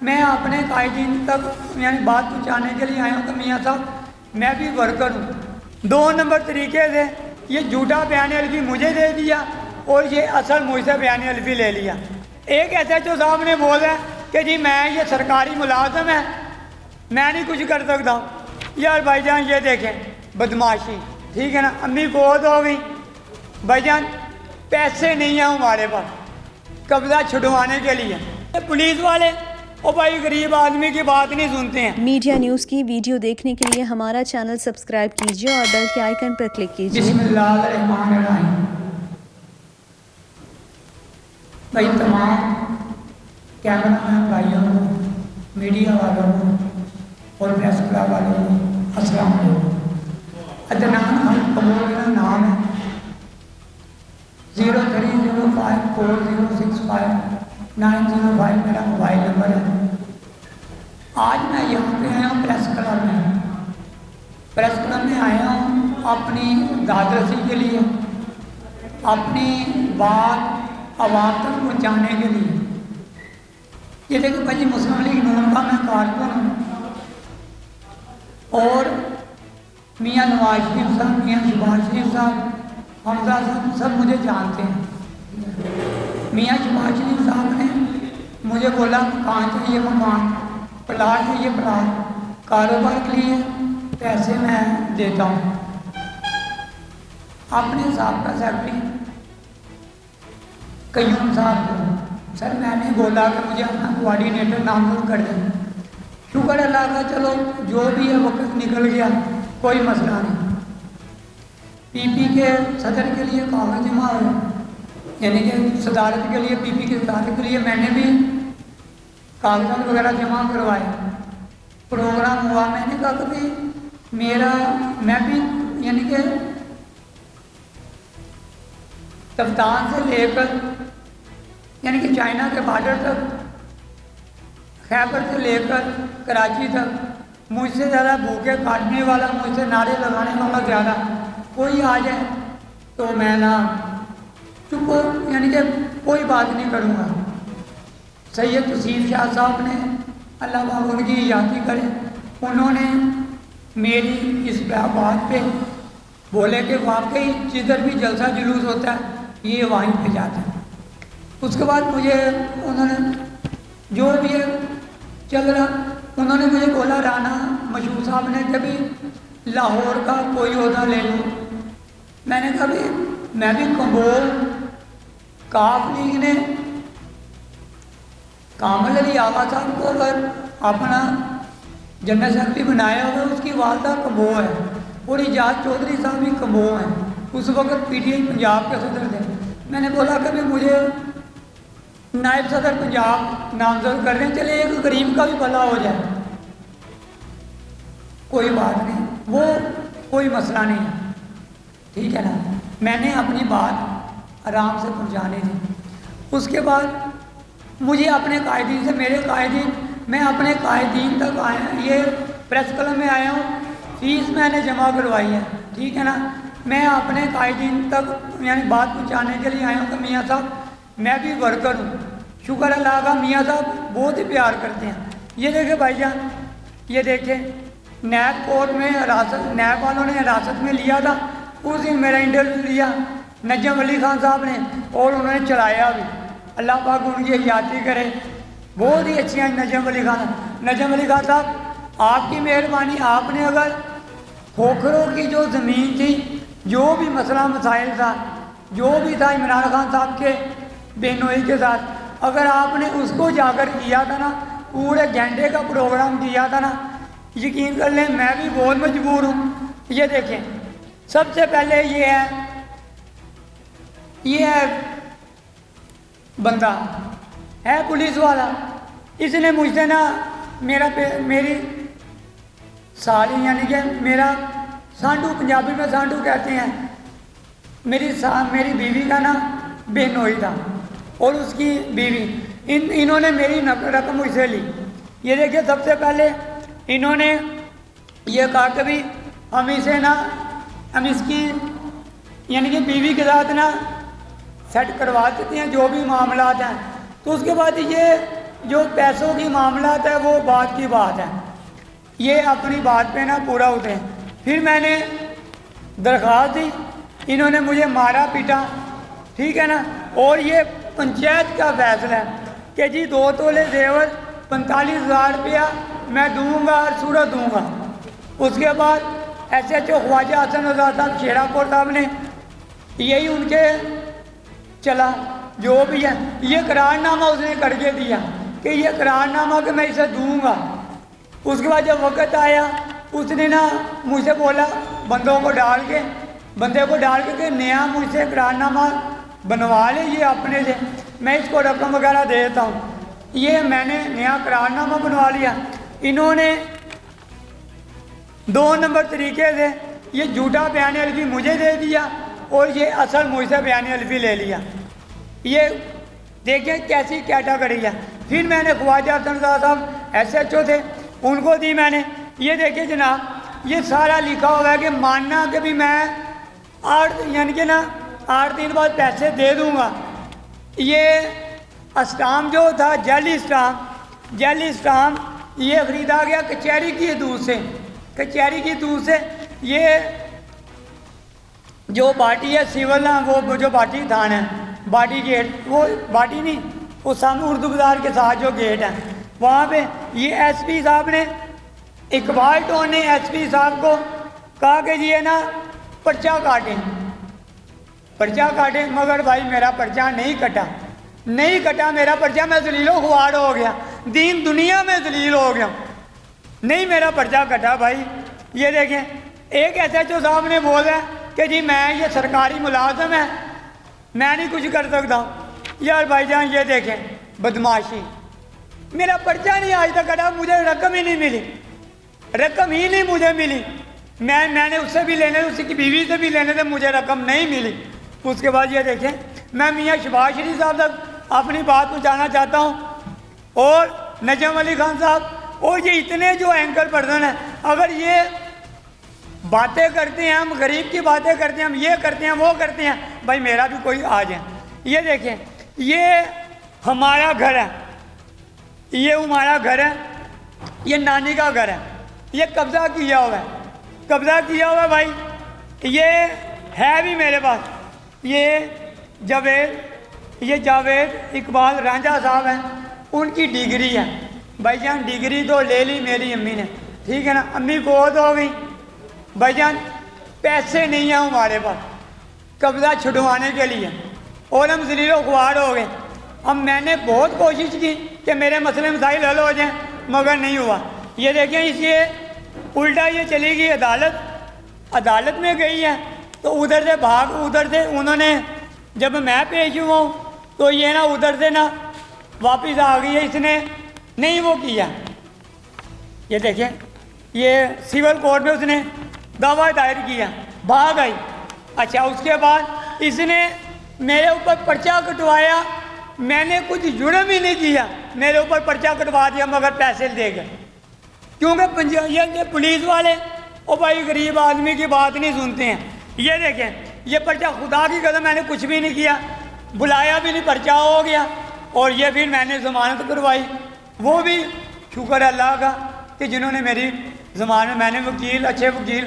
میں اپنے قائدین تک یعنی بات پہنچانے کے لیے آیا ہوں کہ میاں صاحب میں بھی ورکر ہوں. 2 نمبر طریقے سے یہ جھوٹا بیان الفی مجھے دے دیا اور یہ اصل مجھ سے بیان الفی لے لیا. ایک ایسے جو صاحب نے بولا ہے کہ جی میں یہ سرکاری ملازم ہے, میں نہیں کچھ کر سکتا. یار بھائی جان یہ دیکھیں بدماشی, ٹھیک ہے نا. امی فوت ہو گئی, بھائی جان پیسے نہیں ہیں ہمارے پاس قبضہ چھڑوانے کے لیے. پولیس والے او بھائی غریب آدمی کی بات نہیں سنتے ہیں. میڈیا نیوز کی ویڈیو دیکھنے کے لیے ہمارا چینل سبسکرائب کیجیے اور بیل کے آئیکن پر کلک کیجیے. بسم اللہ الرحمن الرحیم. بھائی تمام کیمرہ مین بھائیوں کو, میڈیا والوں کو اور پریس کلب والوں کو السلام علیکم. عدنان القبور میرا نام ہے. 03054065 میرا موبائل نمبر ہے. آج میں یہاں پہ آیا ہوں پریس کلب میں. پریس کلب میں آیا ہوں اپنی دادرسی کے لیے, اپنی بات عوام تک پہنچانے کے لیے. یہ دیکھیں بھائی مسلم لیگ نون کا میں کارکن ہوں اور میاں نواز شریف صاحب, میاں شہباز شریف صاحب, حمزہ صاحب سب مجھے جانتے ہیں. میاں شہباز شریف صاحب نے مجھے بولا مکان چاہیے مکان, پلاٹ چاہیے پلاٹ, کاروبار کے لیے پیسے میں دیتا ہوں. اپنے صاحب کا سیکرٹری قیوم صاحب کو سر میں نے بولا کہ مجھے اپنا کوآرڈینیٹر نامزد کر دیں. شکر اللہ کا چلو جو بھی ہے وقت نکل گیا, کوئی مسئلہ نہیں. پی پی کے صدر کے لیے کاغذ جمع ہوئے, یعنی کہ صدارت کے لیے, پی پی کے صدارت کے لیے میں نے بھی کاغذات وغیرہ جمع کروائے. پروگرام ہوا, میں نے کہا کہ بھی میں بھی یعنی کہ کپتان سے لے کر یعنی کہ چائنا کے بارڈر تک, خیبر سے لے کر کراچی تک مجھ سے زیادہ بھوکے کاٹنے والا, مجھ سے نعرے لگانے والا زیادہ کوئی آ جائے تو میں نا چپ یعنی کہ کوئی بات نہیں کروں گا. سید توصیف شاہ صاحب نے اللہ پاک ان کی یادی کرے, انہوں نے میری اس بات پہ بولے کہ واقعی جدھر بھی جلسہ جلوس ہوتا ہے یہ وہیں پہ جاتا ہے. اس کے بعد مجھے انہوں نے جو بھی چل رہا, انہوں نے مجھے بولا رانا مشہور صاحب نے کبھی لاہور کا کوئی عہدہ لے لو. میں نے کہا بھی میں بھی کمبول کاف لیگ نے کامل علی آغا صاحب کو اگر اپنا جنرل سیکرٹری بنایا ہوگا, اس کی والدہ کمبو ہے اور اجاز چودھری صاحب بھی کمبو ہیں, اس وقت پی ٹی آئی پنجاب کے صدر تھے. میں نے بولا کہ مجھے نائب صدر پنجاب نامزد کر رہے ہیں, چلے ایک غریب کا بھی بھلا ہو جائے. کوئی بات نہیں, وہ کوئی مسئلہ نہیں ہے, ٹھیک ہے نا. میں نے اپنی بات آرام سے پہنچانے تھی. اس کے بعد مجھے اپنے قائدین سے, میرے قائدین, میں اپنے قائدین تک آیا, یہ پریس کلب میں آیا ہوں, فیس میں نے جمع کروائی ہے, ٹھیک ہے نا. میں اپنے قائدین تک یعنی بات پہنچانے کے لیے آیا ہوں کہ میاں صاحب میں بھی ورکر ہوں. شکر اللہ کا میاں صاحب بہت ہی پیار کرتے ہیں. یہ دیکھیں بھائی جان, یہ دیکھیں نیب کورٹ میں نیب والوں نے حراست میں لیا تھا, اس دن میرا انٹرویو لیا نجم علی خان صاحب نے اور انہوں نے چلایا بھی. اللہ پاک ان کی حیاتی کرے, بہت ہی اچھی ہیں نجم علی خان. نجم علی خان صاحب آپ کی مہربانی, آپ نے اگر کھوکھروں کی جو زمین تھی, جو بھی مسئلہ مسائل تھا, جو بھی تھا عمران خان صاحب کے بہنوئی کے ساتھ, اگر آپ نے اس کو جا کر کیا تھا نا, پورے گھنٹے کا پروگرام کیا تھا نا, یقین کر لیں میں بھی بہت مجبور ہوں. یہ دیکھیں سب سے پہلے یہ ہے بندہ ہے پولیس والا, اس نے مجھ سے نا میری ساری یعنی کہ میرا سانڈو, پنجابی میں سانڈو کہتے ہیں, میری بیوی کا نا بہنوئی تھا اور اس کی بیوی, انہوں نے میری رقم مجھ سے لی. یہ دیکھیے سب سے پہلے انہوں نے یہ کہا کہ بھی ہم اس کی یعنی کہ بیوی کے ساتھ نا سیٹ کروا دیتے ہیں جو بھی معاملات ہیں. تو اس کے بعد یہ جو پیسوں کی معاملات ہے وہ بات کی بات ہے، یہ اپنی بات پہ نہ پورا ہوتے ہیں۔ پھر میں نے درخواست دی، انہوں نے مجھے مارا پیٹا، ٹھیک ہے نا، اور یہ پنچایت کا فیصلہ ہے کہ جی 2 تولے زیور 45,000 روپیہ میں دوں گا اور صورت دوں گا۔ اس کے بعد SHO خواجہ حسن رضا صاحب شیرا پور صاحب نے یہی ان کے چلا جو بھی ہے، یہ قرار نامہ اس نے کر کے دیا کہ یہ قرار نامہ کہ میں اسے دوں گا۔ اس کے بعد جب وقت آیا اس نے نا مجھ سے بولا بندے کو ڈال کے کہ نیا مجھ سے قرار نامہ بنوا لے، یہ اپنے سے میں اس کو رقم وغیرہ دے دیتا ہوں۔ یہ میں نے نیا قرار نامہ بنوا لیا۔ انہوں نے 2 نمبر طریقے سے یہ جھوٹا بیان الفی مجھے دے دیا اور یہ اصل مجھ سے بیان الفی لے لیا۔ یہ دیکھیں کیسی کیٹاگری ہے۔ پھر میں نے خواجہ حسن رضا صاحب SHO تھے، ان کو دی میں نے، یہ دیکھیں جناب یہ سارا لکھا ہوا ہے کہ ماننا کہ بھی میں 8 یعنی کہ نا 8 دن بعد پیسے دے دوں گا۔ یہ اسٹام جو تھا جعلی اسٹام یہ خریدا گیا کچہری کی حدود سے۔ یہ جو باٹی ہے سیول نا وہ جو باٹی تھان ہے، باٹی گیٹ، وہ باٹی نہیں، وہ سامنے اردو بازار کے ساتھ جو گیٹ ہے وہاں پہ یہ SP صاحب نے، اقبال ٹون نے SP صاحب کو کہا کہ یہ نا پرچہ کاٹیں، مگر بھائی میرا پرچہ نہیں کٹا میرا پرچہ، میں ذلیل و خوار ہو گیا، دین دنیا میں ذلیل ہو گیا، نہیں میرا پرچہ کٹا بھائی۔ یہ دیکھیں ایک SHO صاحب نے بولا کہ جی میں یہ سرکاری ملازم ہے، میں نہیں کچھ کر سکتا ہوں۔ یار بھائی جان یہ دیکھیں بدماشی، میرا پرچہ نہیں آج تک کٹا، مجھے رقم ہی نہیں مجھے ملی، میں نے اس سے بھی لینے، اس کی بیوی سے بھی لینے سے مجھے رقم نہیں ملی۔ اس کے بعد یہ دیکھیں میں میاں شہباز شریف صاحب تک اپنی بات پہنچانا چاہتا ہوں، اور نجم علی خان صاحب اور یہ اتنے جو اینکر پرسن ہیں، اگر یہ باتیں کرتے ہیں، ہم غریب کی باتیں کرتے ہیں، ہم یہ کرتے ہیں وہ کرتے ہیں، بھائی میرا بھی کوئی آ جائے۔ یہ دیکھیں یہ ہمارا گھر ہے، یہ نانی کا گھر ہے، یہ قبضہ کیا ہوا ہے بھائی، یہ ہے بھی میرے پاس، یہ جاوید اقبال رانجھا صاحب ہیں، ان کی ڈگری ہے بھائی جان، ڈگری تو لے لی میری امی نے، ٹھیک ہے نا، امی فوت ہو گئی بھائی جان، پیسے نہیں ہیں ہمارے پاس قبضہ چھڑوانے کے لیے، اور ہم ذلیل و خوار ہو گئے۔ اب میں نے بہت کوشش کی کہ میرے مسئلے مسائل حل ہو جائیں، مگر نہیں ہوا۔ یہ دیکھیں اس یہ الٹا یہ چلی گئی عدالت میں گئی ہے، تو ادھر سے انہوں نے جب میں پیش ہوا ہوں تو یہ نا ادھر سے نا واپس آ گئی ہے، اس نے نہیں وہ کیا۔ یہ دیکھیں یہ سول کورٹ میں اس نے دعویٰ دائر کیا، بھاگ آئی۔ اچھا اس کے بعد اس نے میرے اوپر پرچہ کٹوایا، میں نے کچھ جرم ہی نہیں کیا، میرے اوپر پرچہ کٹوا دیا مگر پیسے دے گئے، کیونکہ یہ پولیس والے او بھائی غریب آدمی کی بات نہیں سنتے ہیں۔ یہ دیکھیں یہ پرچہ خدا کی قسم میں نے کچھ بھی نہیں کیا، بلایا بھی نہیں، پرچہ ہو گیا، اور یہ پھر میں نے ضمانت کروائی، وہ بھی شکر اللہ کا کہ جنہوں نے میری ضمانت، میں نے وکیل اچھے وکیل،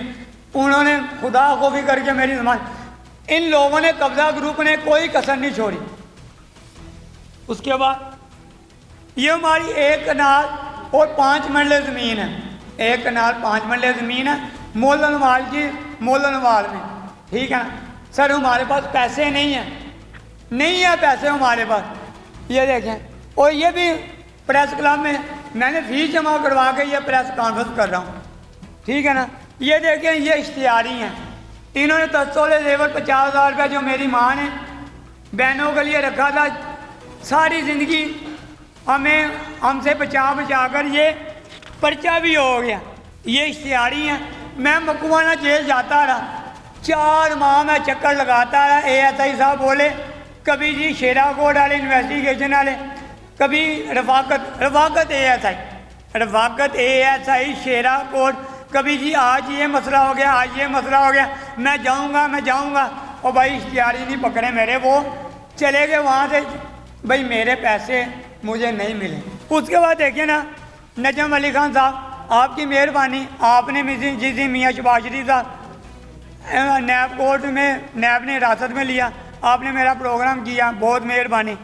انہوں نے خدا کو بھی کر کے میری ضمانت، ان لوگوں نے قبضہ گروپ نے کوئی کسر نہیں چھوڑی۔ اس کے بعد یہ ہماری 1 کنال اور 5 مرلے زمین ہے، 1 کنال 5 مرلے زمین ہے مولنوال میں، ٹھیک ہے نا سر، ہمارے پاس پیسے نہیں ہیں پیسے ہمارے پاس۔ یہ دیکھیں، اور یہ بھی پریس کلب میں نے فیس جمع کروا کے یہ پریس کانفرنس کر رہا ہوں، ٹھیک ہے نا۔ یہ دیکھیں یہ اشتہاری ہیں، انہوں نے 10 تولے زیور 50,000 روپیہ جو میری ماں نے بہنوں کے لیے رکھا تھا، ساری زندگی ہم سے بچا کر یہ پرچہ بھی ہو گیا۔ یہ اشتہاری ہیں، میں مکوانہ جیل جاتا رہا، 4 ماہ میں چکر لگاتا رہا، ASI صاحب بولے کبھی جی شیرا کوٹ والے انویسٹیگیشن والے، کبھی رفاقت ASI شیرا کوٹ، کبھی جی آج یہ مسئلہ ہو گیا، میں جاؤں گا، اور بھائی اشتہاری نہیں پکڑے میرے، وہ چلے گئے وہاں سے، بھائی میرے پیسے مجھے نہیں ملے۔ اس کے بعد دیکھیے نا نجم علی خان صاحب آپ کی مہربانی، آپ نے جس دن میاں شباز شریف صاحب نیب کورٹ میں نیب نے حراست میں لیا، آپ نے میرا پروگرام کیا، بہت مہربانی۔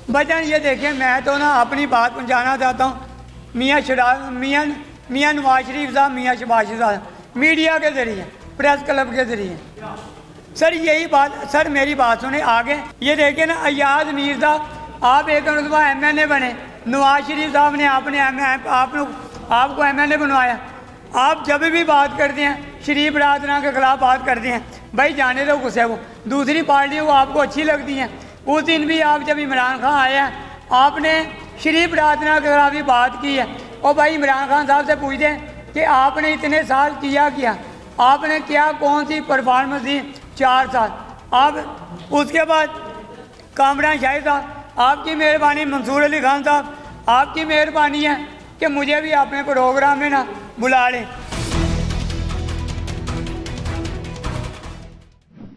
بچن یہ دیکھیں میں تو نا اپنی بات پہنچانا چاہتا ہوں، میاں نواز شریف صاحب، میاں شباز شریف صاحب میڈیا کے ذریعے، پریس کلب کے ذریعے سر یہی بات، سر میری بات سنیں آگے۔ یہ دیکھیں نا ایاز میر صاحب آپ ایک مرتبہ ایم این اے بنے، نواز شریف صاحب نے آپ کو ایم این اے بنوایا، آپ جب بھی بات کرتے ہیں شریف برادران کے خلاف بات کرتے ہیں، بھائی جانے دو غصے وہ، دوسری پارٹیوں کو آپ کو اچھی لگتی ہیں۔ اس دن بھی آپ جب عمران خان آئے ہیں آپ نے شریف برادران کے خلاف بھی بات کی ہے، اور بھائی عمران خان صاحب سے پوچھتے ہیں کہ آپ نے اتنے سال کیا آپ نے کیا کون سی پرفارمنس دی 4 سال آپ۔ اس کے بعد کامران شاہد صاحب آپ کی مہربانی، منصور علی خان صاحب آپ کی مہربانی ہے کہ مجھے بھی اپنے پروگرام میں نا بلا لیں۔